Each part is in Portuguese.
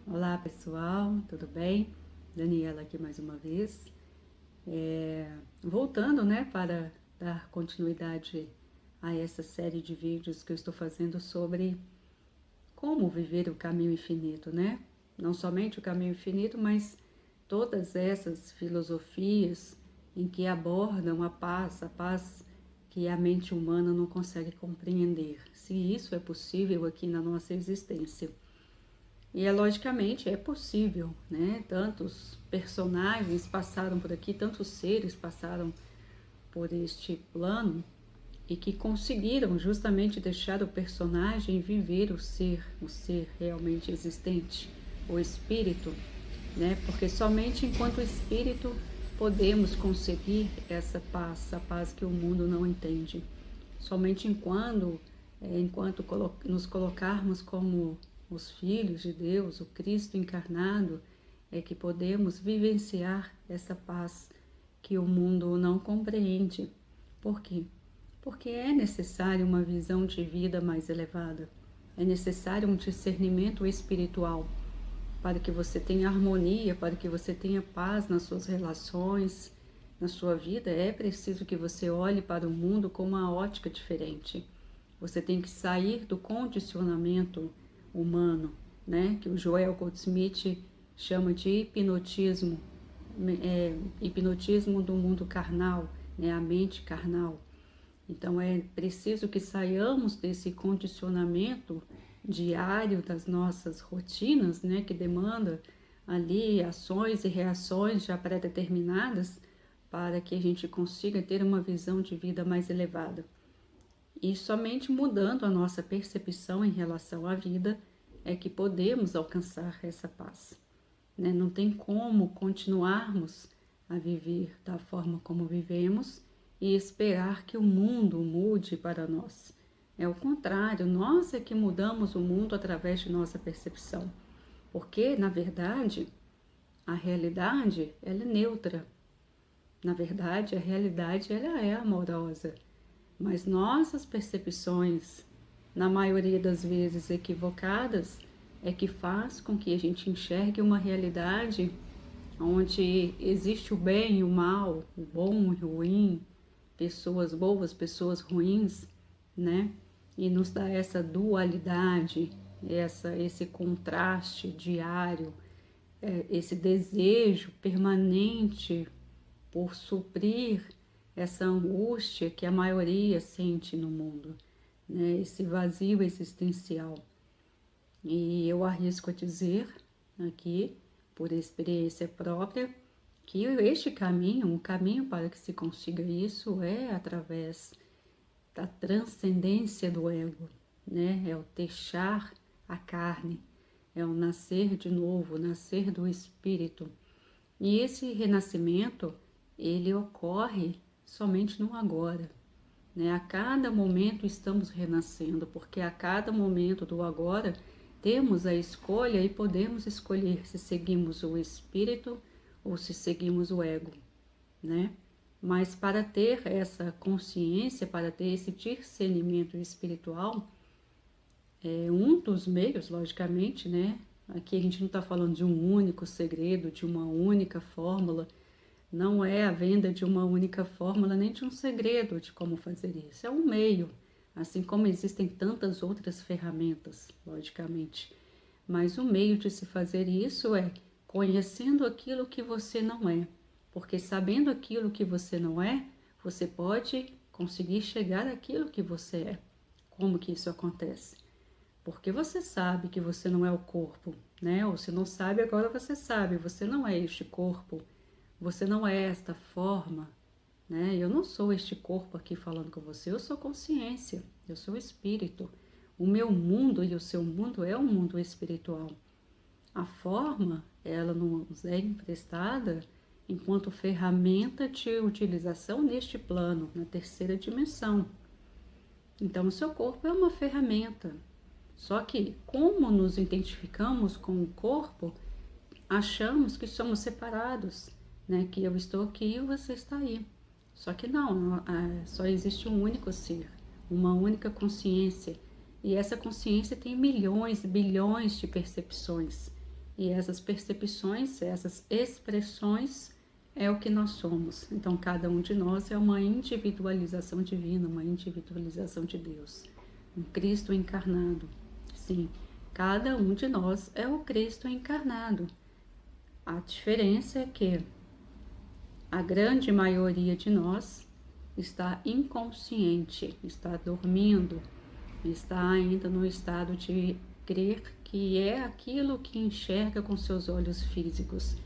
Olá pessoal, tudo bem? Daniela aqui mais uma vez. Voltando, para dar continuidade a essa série de vídeos que eu estou fazendo sobre como viver o caminho infinito, né? Não somente o caminho infinito, mas todas essas filosofias em que abordam a paz que a mente humana não consegue compreender. Se isso é possível aqui na nossa existência. E logicamente é possível, né? Tantos personagens passaram por aqui, tantos seres passaram por este plano e que conseguiram justamente deixar o personagem viver o ser realmente existente, o espírito, né? Porque somente enquanto espírito podemos conseguir essa paz, a paz que o mundo não entende. Somente enquanto nos colocarmos como os filhos de Deus, o Cristo encarnado, é que podemos vivenciar essa paz que o mundo não compreende. Por quê? Porque é necessário uma visão de vida mais elevada. É necessário um discernimento espiritual para que você tenha harmonia, para que você tenha paz nas suas relações, na sua vida. É preciso que você olhe para o mundo com uma ótica diferente. Você tem que sair do condicionamento humano, né? Que o Joel Goldsmith chama de hipnotismo, hipnotismo do mundo carnal, né? A mente carnal. Então é preciso que saiamos desse condicionamento diário das nossas rotinas, né? Que demanda ali ações e reações já pré-determinadas para que a gente consiga ter uma visão de vida mais elevada. E somente mudando a nossa percepção em relação à vida é que podemos alcançar essa paz, né? Não tem como continuarmos a viver da forma como vivemos e esperar que o mundo mude para nós. É o contrário, nós é que mudamos o mundo através de nossa percepção. Porque, na verdade, a realidade ela é neutra. Na verdade, a realidade ela é amorosa. Mas nossas percepções, na maioria das vezes equivocadas, é que faz com que a gente enxergue uma realidade onde existe o bem e o mal, o bom e o ruim, pessoas boas, pessoas ruins, né? E nos dá essa dualidade, esse contraste diário, esse desejo permanente por suprir essa angústia que a maioria sente no mundo, né? Esse vazio existencial. E eu arrisco a dizer aqui, por experiência própria, que este caminho, o caminho para que se consiga isso é através da transcendência do ego, né? É o deixar a carne, é o nascer de novo, nascer do espírito. E esse renascimento, ele ocorre somente no agora, né? A cada momento estamos renascendo, porque a cada momento do agora temos a escolha e podemos escolher se seguimos o espírito ou se seguimos o ego, né? Mas para ter essa consciência, para ter esse discernimento espiritual, é um dos meios, logicamente, né? Aqui a gente não está falando de um único segredo, de uma única fórmula. Não é a venda de uma única fórmula, nem de um segredo de como fazer isso. É um meio, assim como existem tantas outras ferramentas, logicamente. Mas o meio de se fazer isso é conhecendo aquilo que você não é. Porque sabendo aquilo que você não é, você pode conseguir chegar àquilo que você é. Como que isso acontece? Porque você sabe que você não é o corpo, né? Ou se não sabe, agora você sabe, você não é este corpo. Você não é esta forma, né? Eu não sou este corpo aqui falando com você, eu sou consciência, eu sou espírito. O meu mundo e o seu mundo é um mundo espiritual. A forma, ela nos é emprestada enquanto ferramenta de utilização neste plano, na terceira dimensão. Então, o seu corpo é uma ferramenta. Só que, como nos identificamos com o corpo, achamos que somos separados, né? Que eu estou aqui e você está aí. Só que não, só existe um único ser, uma única consciência. E essa consciência tem milhões, bilhões de percepções. E essas percepções, essas expressões é o que nós somos. Então, cada um de nós é uma individualização divina, uma individualização de Deus. Um Cristo encarnado. Sim, cada um de nós é o Cristo encarnado. A diferença é que a grande maioria de nós está inconsciente, está dormindo, está ainda no estado de crer que é aquilo que enxerga com seus olhos físicos.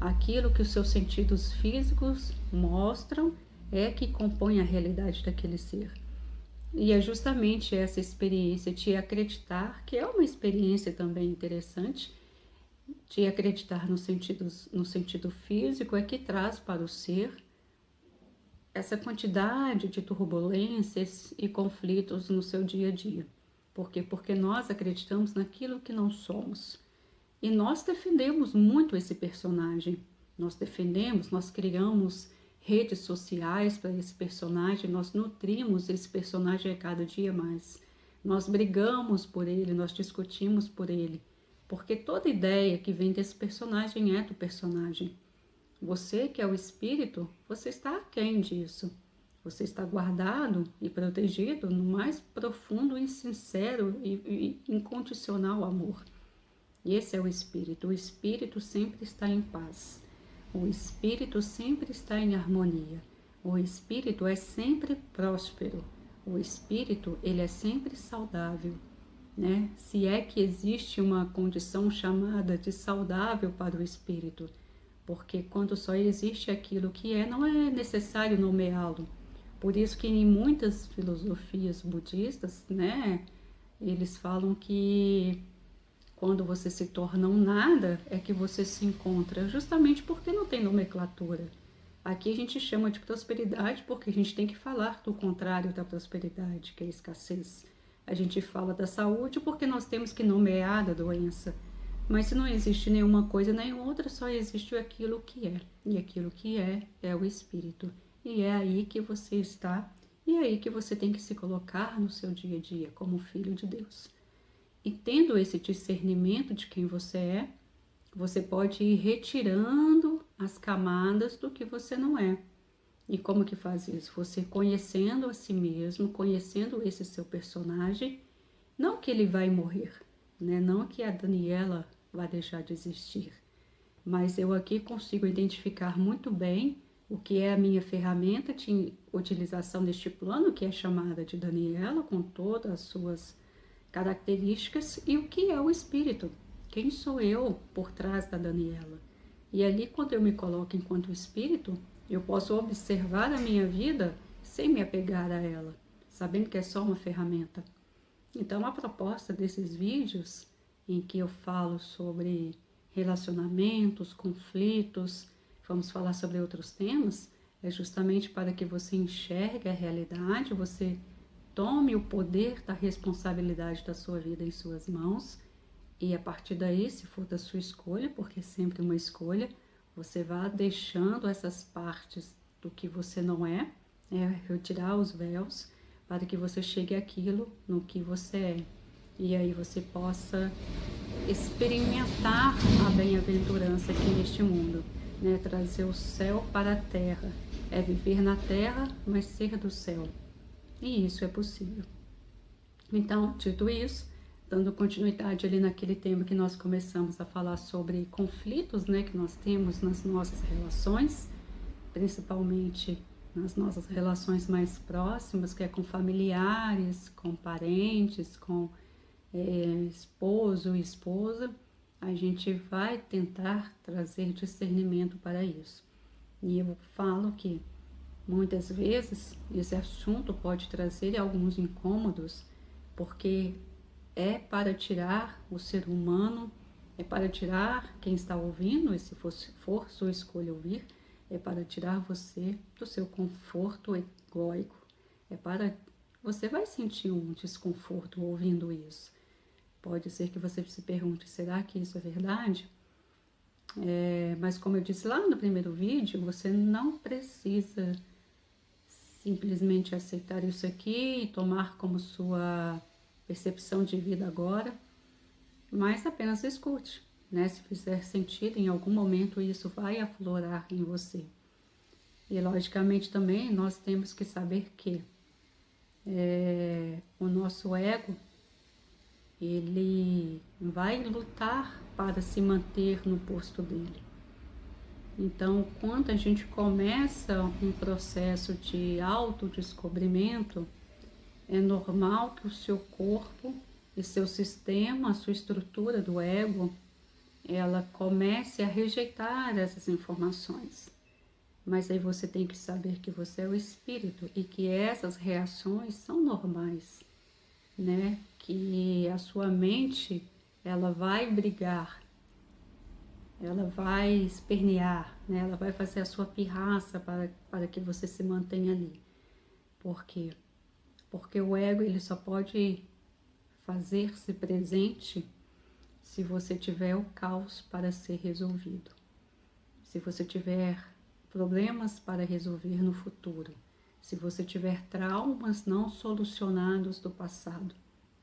Aquilo que os seus sentidos físicos mostram é que compõe a realidade daquele ser. E é justamente essa experiência de acreditar, que é uma experiência também interessante, de acreditar no sentido físico, é que traz para o ser essa quantidade de turbulências e conflitos no seu dia a dia. Por quê? Porque nós acreditamos naquilo que não somos. E nós defendemos muito esse personagem. Nós defendemos, nós criamos redes sociais para esse personagem, nós nutrimos esse personagem a cada dia mais. Nós brigamos por ele, nós discutimos por ele. Porque toda ideia que vem desse personagem é do personagem. Você que é o espírito, você está aquém disso. Você está guardado e protegido no mais profundo e sincero e incondicional amor. E esse é o espírito. O espírito sempre está em paz. O espírito sempre está em harmonia. O espírito é sempre próspero. O espírito, ele é sempre saudável, né? Se é que existe uma condição chamada de saudável para o espírito, porque quando só existe aquilo que é, não é necessário nomeá-lo. Por isso que em muitas filosofias budistas, né, eles falam que quando você se torna um nada, é que você se encontra, justamente porque não tem nomenclatura. Aqui a gente chama de prosperidade porque a gente tem que falar do contrário da prosperidade, que é a escassez. A gente fala da saúde porque nós temos que nomear a doença. Mas se não existe nenhuma coisa nem outra, só existe aquilo que é. E aquilo que é o espírito. E é aí que você está, e é aí que você tem que se colocar no seu dia a dia, como filho de Deus. E tendo esse discernimento de quem você é, você pode ir retirando as camadas do que você não é. E como que faz isso? Você conhecendo a si mesmo, conhecendo esse seu personagem, não que ele vai morrer, né? Não que a Daniela vai deixar de existir, mas eu aqui consigo identificar muito bem o que é a minha ferramenta de utilização deste plano, que é chamada de Daniela, com todas as suas características, e o que é o espírito. Quem sou eu por trás da Daniela? E ali, quando eu me coloco enquanto espírito, eu posso observar a minha vida sem me apegar a ela, sabendo que é só uma ferramenta. Então, a proposta desses vídeos, em que eu falo sobre relacionamentos, conflitos, vamos falar sobre outros temas, é justamente para que você enxergue a realidade, você tome o poder da responsabilidade da sua vida em suas mãos e a partir daí, se for da sua escolha, porque é sempre uma escolha, você vá deixando essas partes do que você não é, retirar os véus para que você chegue àquilo no que você é. E aí você possa experimentar a bem-aventurança aqui neste mundo, né? Trazer o céu para a terra. É viver na terra, mas ser do céu. E isso é possível. Então, dito isso, dando continuidade ali naquele tema que nós começamos a falar sobre conflitos, né, que nós temos nas nossas relações, principalmente nas nossas relações mais próximas, que é com familiares, com parentes, com esposo e esposa, a gente vai tentar trazer discernimento para isso. E eu falo que muitas vezes esse assunto pode trazer alguns incômodos, porque é para tirar o ser humano, é para tirar quem está ouvindo, e se for sua escolha ouvir, é para tirar você do seu conforto egóico. Você vai sentir um desconforto ouvindo isso. Pode ser que você se pergunte, será que isso é verdade? Mas como eu disse lá no primeiro vídeo, você não precisa simplesmente aceitar isso aqui e tomar como sua percepção de vida agora, mas apenas escute. né? Se fizer sentido, em algum momento isso vai aflorar em você. E logicamente também nós temos que saber que o nosso ego, ele vai lutar para se manter no posto dele. Então, quando a gente começa um processo de autodescobrimento, é normal que o seu corpo e seu sistema, a sua estrutura do ego, ela comece a rejeitar essas informações. Mas aí você tem que saber que você é o espírito e que essas reações são normais, né? Que a sua mente, ela vai brigar, ela vai espernear, né? Ela vai fazer a sua pirraça para que você se mantenha ali. Por quê? Porque o ego, ele só pode fazer-se presente se você tiver o caos para ser resolvido. Se você tiver problemas para resolver no futuro, se você tiver traumas não solucionados do passado,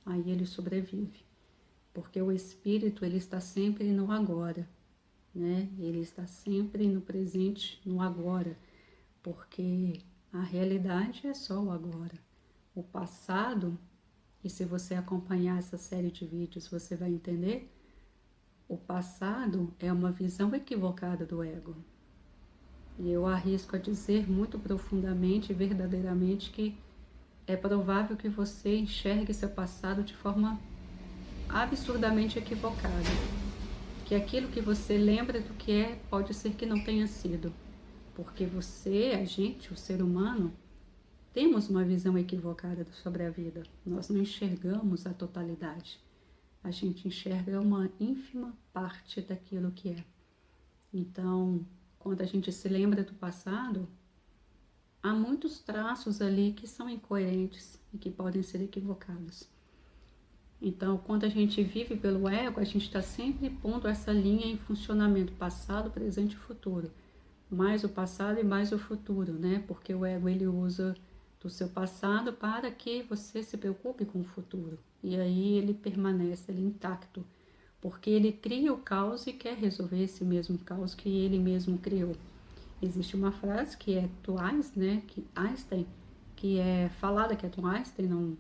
aí ele sobrevive. Porque o espírito, ele está sempre no agora, né? Ele está sempre no presente, no agora, porque a realidade é só o agora. O passado, e se você acompanhar essa série de vídeos, você vai entender, o passado é uma visão equivocada do ego. E eu arrisco a dizer muito profundamente e verdadeiramente que é provável que você enxergue seu passado de forma absurdamente equivocada. Que aquilo que você lembra do que é, pode ser que não tenha sido. Porque você, a gente, o ser humano, temos uma visão equivocada sobre a vida. Nós não enxergamos a totalidade. A gente enxerga uma ínfima parte daquilo que é. Então, quando a gente se lembra do passado, há muitos traços ali que são incoerentes e que podem ser equivocados. Então, quando a gente vive pelo ego, a gente está sempre pondo essa linha em funcionamento, passado, presente e futuro. Mais o passado e mais o futuro, né? Porque o ego, ele usa do seu passado para que você se preocupe com o futuro. E aí ele permanece ali intacto, porque ele cria o caos e quer resolver esse mesmo caos que ele mesmo criou. Existe uma frase que é do Einstein, né? Que é falada, que é do Einstein,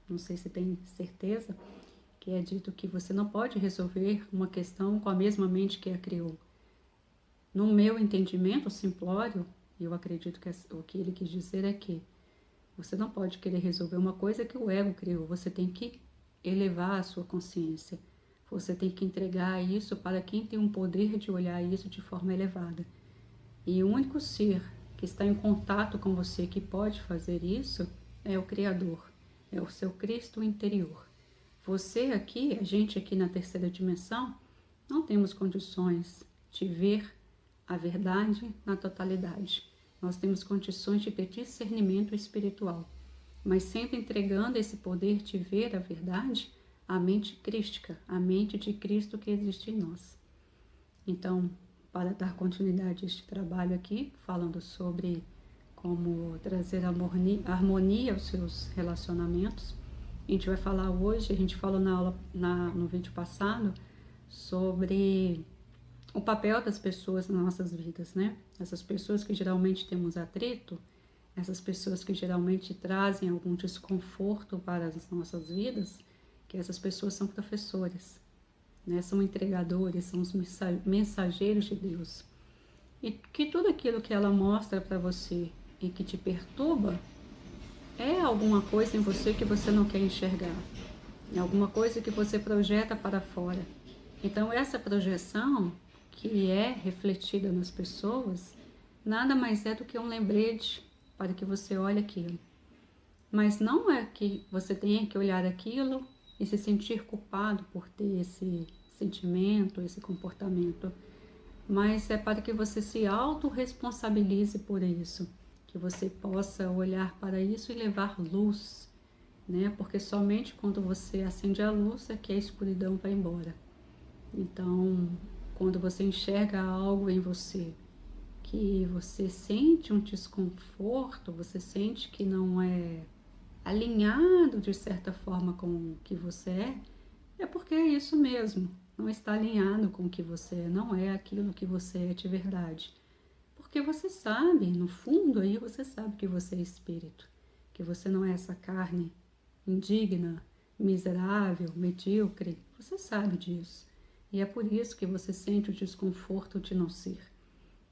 não sei se tem certeza, que é dito que você não pode resolver uma questão com a mesma mente que a criou. No meu entendimento simplório, eu acredito que o que ele quis dizer é que você não pode querer resolver uma coisa que o ego criou, você tem que elevar a sua consciência. Você tem que entregar isso para quem tem um poder de olhar isso de forma elevada. E o único ser que está em contato com você que pode fazer isso é o Criador, é o seu Cristo interior. Você aqui, a gente aqui na terceira dimensão, não temos condições de ver a verdade na totalidade. Nós temos condições de ter discernimento espiritual, mas sempre entregando esse poder de ver a verdade à mente crística, à mente de Cristo que existe em nós. Então, para dar continuidade a este trabalho aqui, falando sobre como trazer harmonia aos seus relacionamentos, a gente vai falar hoje, a gente falou na aula, no vídeo passado, sobre o papel das pessoas nas nossas vidas, né? Essas pessoas que geralmente temos atrito, essas pessoas que geralmente trazem algum desconforto para as nossas vidas, que essas pessoas são professores, né? São entregadores, são os mensageiros de Deus. E que tudo aquilo que ela mostra para você e que te perturba é alguma coisa em você que você não quer enxergar, é alguma coisa que você projeta para fora. Então essa projeção que é refletida nas pessoas, nada mais é do que um lembrete para que você olhe aquilo. Mas não é que você tenha que olhar aquilo e se sentir culpado por ter esse sentimento, esse comportamento, mas é para que você se autorresponsabilize por isso, que você possa olhar para isso e levar luz, né? Porque somente quando você acende a luz é que a escuridão vai embora. Então, quando você enxerga algo em você, que você sente um desconforto, você sente que não é alinhado de certa forma com o que você é porque é isso mesmo, não está alinhado com o que você é, não é aquilo que você é de verdade. Porque você sabe, no fundo aí você sabe que você é espírito, que você não é essa carne indigna, miserável, medíocre, você sabe disso. E é por isso que você sente o desconforto de não ser.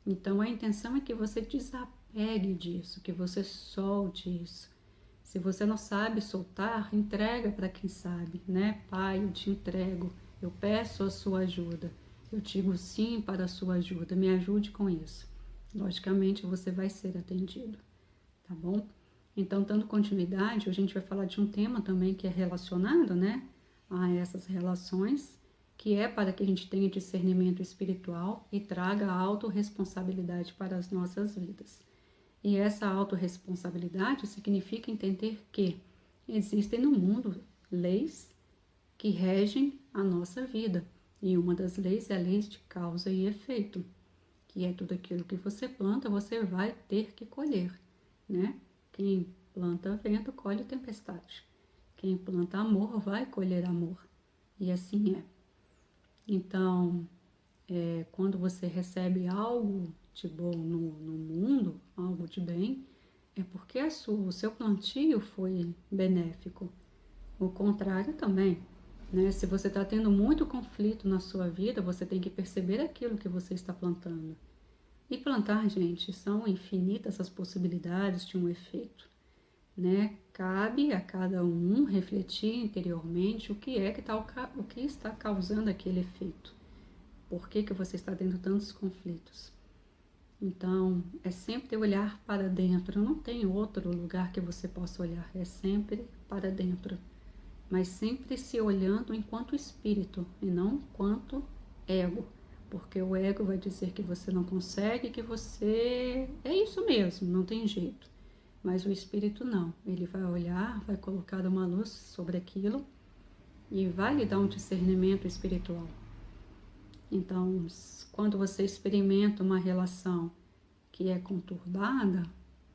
Então a intenção é que você desapegue disso, que você solte isso. Se você não sabe soltar, entrega para quem sabe, né? Pai, eu te entrego, eu peço a sua ajuda, eu digo sim para a sua ajuda, me ajude com isso. Logicamente você vai ser atendido, tá bom? Então, dando continuidade, a gente vai falar de um tema também que é relacionado, né, a essas relações, que é para que a gente tenha discernimento espiritual e traga a autorresponsabilidade para as nossas vidas. E essa autorresponsabilidade significa entender que existem no mundo leis que regem a nossa vida. E uma das leis é a lei de causa e efeito, que é tudo aquilo que você planta, você vai ter que colher, né? Quem planta vento, colhe tempestade. Quem planta amor, vai colher amor. E assim é. Então, quando você recebe algo de bom no mundo, algo de bem, é porque o seu plantio foi benéfico. O contrário também, né? Se você está tendo muito conflito na sua vida, você tem que perceber aquilo que você está plantando. E plantar, gente, são infinitas as possibilidades de um efeito, né? Cabe a cada um refletir interiormente o que é o que está causando aquele efeito. Por que você está tendo tantos conflitos? Então, é sempre olhar para dentro. Não tem outro lugar que você possa olhar. É sempre para dentro. Mas sempre se olhando enquanto espírito e não enquanto ego. Porque o ego vai dizer que você não consegue, que você é isso mesmo, não tem jeito. Mas o espírito não. Ele vai olhar, vai colocar uma luz sobre aquilo e vai lhe dar um discernimento espiritual. Então, quando você experimenta uma relação que é conturbada,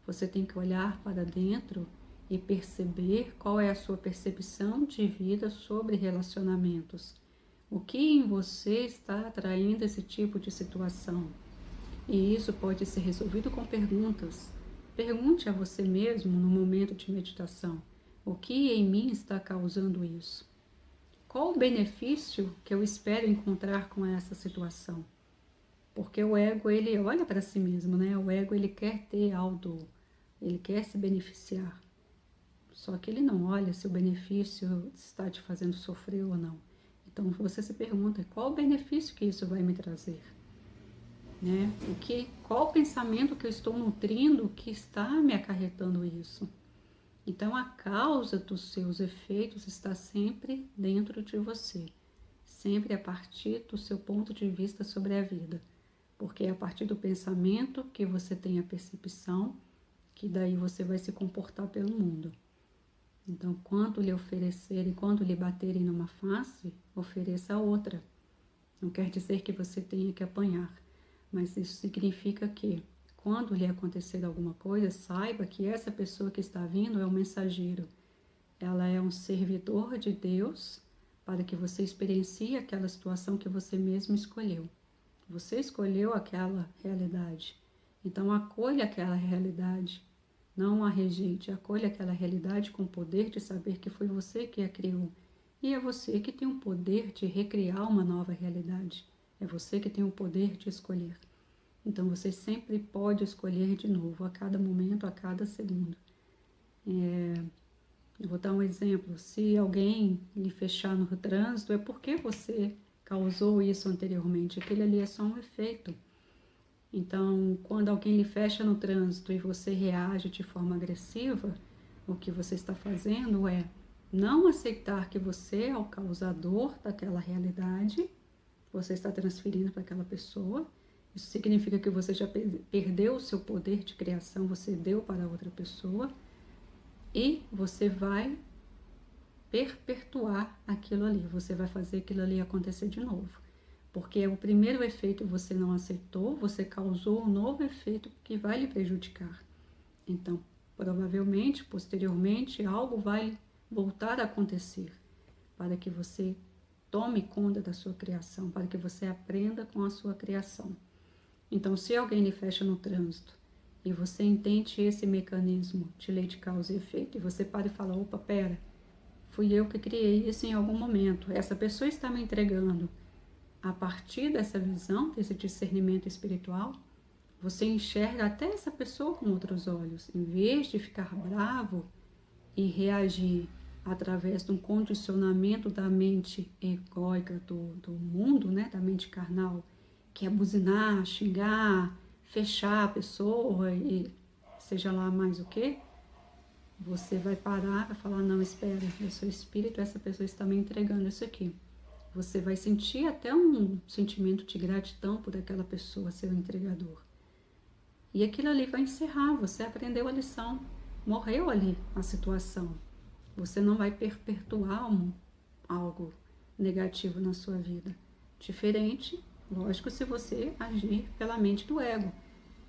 você tem que olhar para dentro e perceber qual é a sua percepção de vida sobre relacionamentos. O que em você está atraindo esse tipo de situação? E isso pode ser resolvido com perguntas. Pergunte a você mesmo no momento de meditação: o que em mim está causando isso? Qual o benefício que eu espero encontrar com essa situação? Porque o ego, ele olha para si mesmo, né? O ego, ele quer ter algo, ele quer se beneficiar. Só que ele não olha se o benefício está te fazendo sofrer ou não. Então você se pergunta, qual o benefício que isso vai me trazer? Né? Qual o pensamento que eu estou nutrindo que está me acarretando isso? Então a causa dos seus efeitos está sempre dentro de você, sempre a partir do seu ponto de vista sobre a vida, porque é a partir do pensamento que você tem a percepção, que daí você vai se comportar pelo mundo. Então, quando lhe oferecerem, quando lhe baterem numa face, ofereça a outra. Não quer dizer que você tenha que apanhar, mas isso significa que, quando lhe acontecer alguma coisa, saiba que essa pessoa que está vindo é um mensageiro. Ela é um servidor de Deus para que você experiencie aquela situação que você mesmo escolheu. Você escolheu aquela realidade. Então, acolha aquela realidade. Não a rejeite, acolha aquela realidade com o poder de saber que foi você que a criou. E é você que tem o poder de recriar uma nova realidade. É você que tem o poder de escolher. Então você sempre pode escolher de novo, a cada momento, a cada segundo. Eu vou dar um exemplo. Se alguém lhe fechar no trânsito, é porque você causou isso anteriormente. Aquele ali é só um efeito. Então, quando alguém lhe fecha no trânsito e você reage de forma agressiva, o que você está fazendo é não aceitar que você é o causador daquela realidade, você está transferindo para aquela pessoa. Isso significa que você já perdeu o seu poder de criação, você deu para outra pessoa e você vai perpetuar aquilo ali, você vai fazer aquilo ali acontecer de novo. Porque o primeiro efeito você não aceitou, você causou um novo efeito que vai lhe prejudicar. Então, provavelmente, posteriormente, algo vai voltar a acontecer para que você tome conta da sua criação, para que você aprenda com a sua criação. Então, se alguém lhe fecha no trânsito e você entende esse mecanismo de lei de causa e efeito, e você para e fala, opa, pera, fui eu que criei isso em algum momento, essa pessoa está me entregando. A partir dessa visão, desse discernimento espiritual, você enxerga até essa pessoa com outros olhos. Em vez de ficar bravo e reagir através de um condicionamento da mente egóica do mundo, né, da mente carnal, que é buzinar, xingar, fechar a pessoa e seja lá mais o que, você vai parar e falar, não, espera, eu sou espírito, essa pessoa está me entregando isso aqui. Você vai sentir até um sentimento de gratidão por aquela pessoa, seu entregador. E aquilo ali vai encerrar, você aprendeu a lição, morreu ali a situação. Você não vai perpetuar algo negativo na sua vida. Diferente, lógico, se você agir pela mente do ego.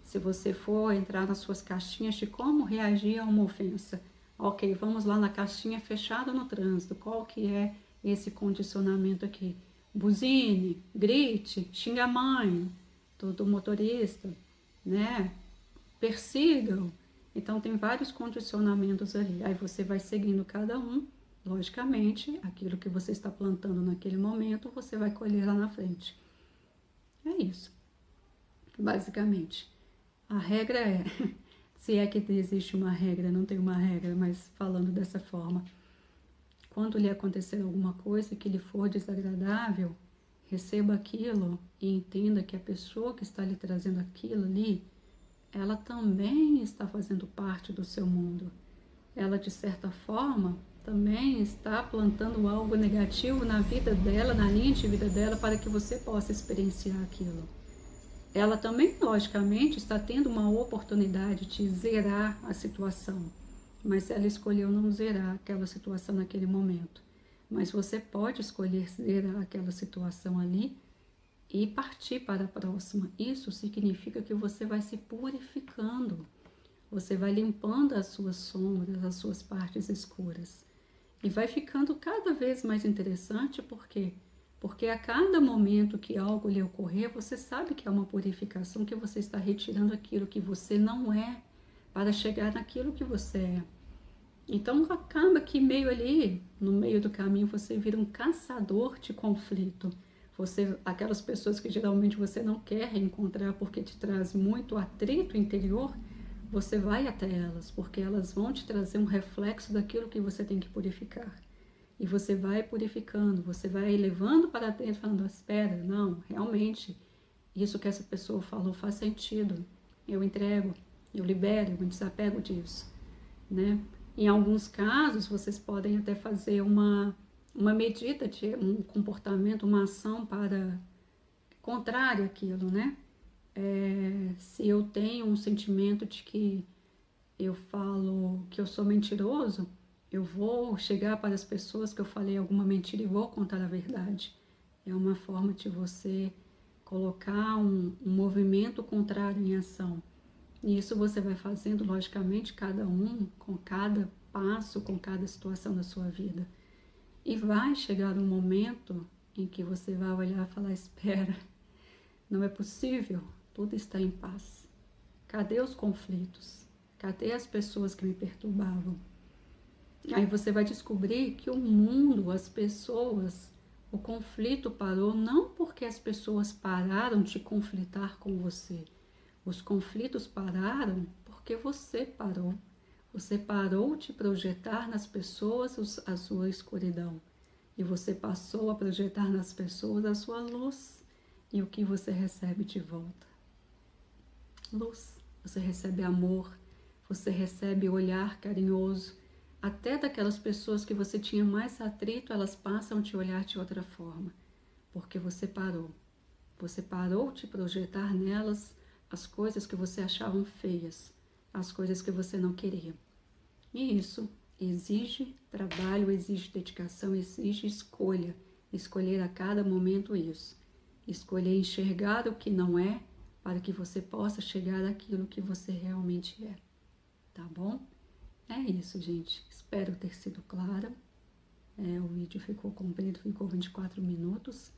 Se você for entrar nas suas caixinhas de como reagir a uma ofensa. Ok, vamos lá na caixinha fechada no trânsito. Qual que é esse condicionamento aqui? Buzine, grite, xinga a mãe do motorista, né? Persigam. Então tem vários condicionamentos ali. Aí você vai seguindo cada um. Logicamente, aquilo que você está plantando naquele momento, você vai colher lá na frente. É isso. Basicamente. A regra é, se é que existe uma regra, não tem uma regra, mas falando dessa forma, quando lhe acontecer alguma coisa que lhe for desagradável, receba aquilo e entenda que a pessoa que está lhe trazendo aquilo ali, ela também está fazendo parte do seu mundo. Ela, de certa forma, também está plantando algo negativo na vida dela, na linha de vida dela, para que você possa experienciar aquilo. Ela também, logicamente, está tendo uma oportunidade de zerar a situação, mas ela escolheu não zerar aquela situação naquele momento. Mas você pode escolher zerar aquela situação ali e partir para a próxima. Isso significa que você vai se purificando, você vai limpando as suas sombras, as suas partes escuras. E vai ficando cada vez mais interessante, por quê? Porque a cada momento que algo lhe ocorrer, você sabe que é uma purificação, que você está retirando aquilo que você não é, para chegar naquilo que você é. Então acaba que meio ali, no meio do caminho, você vira um caçador de conflito. Aquelas pessoas que geralmente você não quer encontrar porque te traz muito atrito interior, você vai até elas, porque elas vão te trazer um reflexo daquilo que você tem que purificar. E você vai purificando, você vai levando para dentro, falando, espera, não, realmente, isso que essa pessoa falou faz sentido. Eu entrego, eu libero, eu me desapego disso, né? Em alguns casos, vocês podem até fazer uma medida de um comportamento, uma ação para contrária àquilo, né? Se eu tenho um sentimento de que eu falo que eu sou mentiroso, eu vou chegar para as pessoas que eu falei alguma mentira e vou contar a verdade. É uma forma de você colocar um movimento contrário em ação. E isso você vai fazendo, logicamente, cada um, com cada passo, com cada situação da sua vida. E vai chegar um momento em que você vai olhar e falar, espera, não é possível, tudo está em paz. Cadê os conflitos? Cadê as pessoas que me perturbavam? Aí você vai descobrir que o mundo, as pessoas, o conflito parou não porque as pessoas pararam de conflitar com você. Os conflitos pararam porque você parou. Você parou de projetar nas pessoas a sua escuridão. E você passou a projetar nas pessoas a sua luz. E o que você recebe de volta? Luz. Você recebe amor. Você recebe olhar carinhoso. Até daquelas pessoas que você tinha mais atrito, elas passam a te olhar de outra forma. Porque você parou. Você parou de projetar nelas as coisas que você achava feias, as coisas que você não queria. E isso exige trabalho, exige dedicação, exige escolha. Escolher a cada momento isso. Escolher enxergar o que não é, para que você possa chegar àquilo que você realmente é. Tá bom? É isso, gente. Espero ter sido clara. O vídeo ficou comprido, ficou 24 minutos.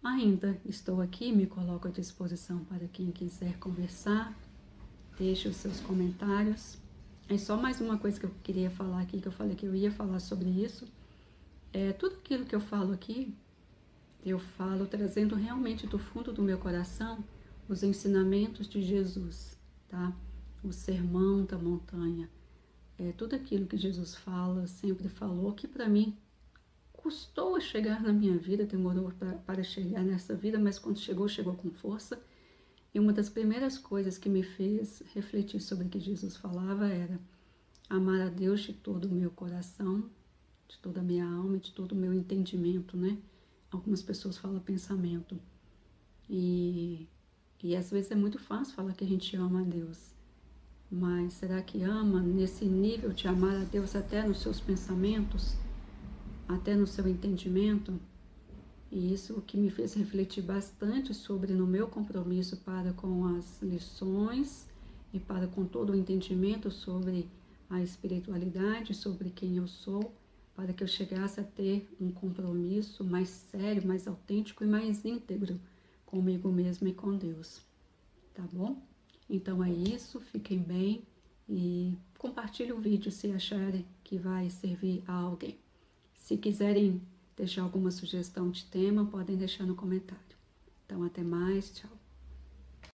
Ainda estou aqui, me coloco à disposição para quem quiser conversar. Deixe os seus comentários. É só mais uma coisa que eu queria falar aqui, que eu falei que eu ia falar sobre isso. Tudo aquilo que eu falo aqui, eu falo trazendo realmente do fundo do meu coração os ensinamentos de Jesus, tá? O sermão da montanha. Tudo aquilo que Jesus fala, sempre falou, que para mim custou a chegar na minha vida, demorou para chegar nessa vida, mas quando chegou, chegou com força. E uma das primeiras coisas que me fez refletir sobre o que Jesus falava era amar a Deus de todo o meu coração, de toda a minha alma, de todo o meu entendimento, né? Algumas pessoas falam pensamento. E às vezes é muito fácil falar que a gente ama a Deus. Mas será que ama nesse nível de amar a Deus até nos seus pensamentos? Até no seu entendimento? E isso que me fez refletir bastante sobre no meu compromisso para com as lições e para com todo o entendimento sobre a espiritualidade, sobre quem eu sou, para que eu chegasse a ter um compromisso mais sério, mais autêntico e mais íntegro comigo mesmo e com Deus. Tá bom? Então é isso, fiquem bem e compartilhe o vídeo se acharem que vai servir a alguém. Se quiserem deixar alguma sugestão de tema, podem deixar no comentário. Então, até mais, tchau.